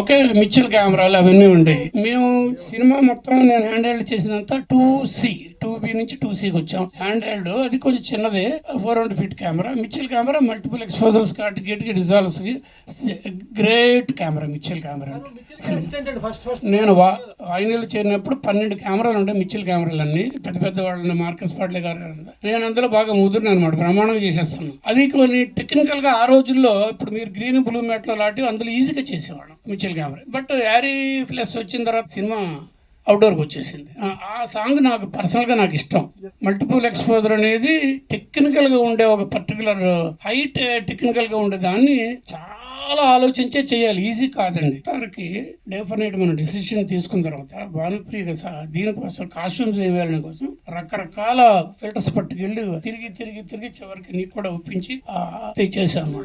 Okay, mixture కెమెరాలు అవన్నీ ఉండేవి. మేము సినిమా మొత్తం నేను హ్యాండ్ హెల్డ్ చేసినంత 2B నుంచి 2Cకి వచ్చాం. హ్యాండ్ హెల్డ్ అది కొంచెం చిన్నదే, 400 feet camera. Mixture camera multiple exposures gate resolves కి గ్రేట్ కెమెరా మిక్చర్ కెమెరా. నేను వాయినీలు చేరినప్పుడు 12 కెమెరాలు ఉంటాయి, మిక్చర్ కెమెరాలు అన్ని పెద్ద పెద్ద వాళ్ళని, మార్కస్ పాట్లే గారు. నేను అందులో బాగా ముదురును అనమాట, బ్రహ్మాండంగా చేసేస్తాను. అది కొన్ని టెక్నికల్ గా ఆ రోజుల్లో ఇప్పుడు మీరు గ్రీన్ బ్లూ మెట్లో లాంటివి అందులో ఈజీగా చేసేవాళ్ళం mixture camera. But Yaari plus వచ్చిన తర్వాత సినిమా అవుట్డోర్కి వచ్చేసింది. ఆ సాంగ్ నాకు పర్సనల్గా నాకు ఇష్టం. మల్టిపుల్ ఎక్స్పోజర్ అనేది టెక్నికల్గా ఉండే ఒక పర్టికులర్ హైట్ టెక్నికల్గా ఉండే దాన్ని చాలా ఆలోచించే చేయాలి, ఈజీ కాదండి. దానికి డెఫినెట్ మనం డిసిషన్ తీసుకున్న తర్వాత భానుప్రియ దీనికోసం కాస్ట్యూమ్స్ వేయాలని కోసం రకరకాల ఫిల్టర్స్ పట్టుకెళ్ళి తిరిగి చివరికి నీకు కూడా ఒప్పించి చేశాను.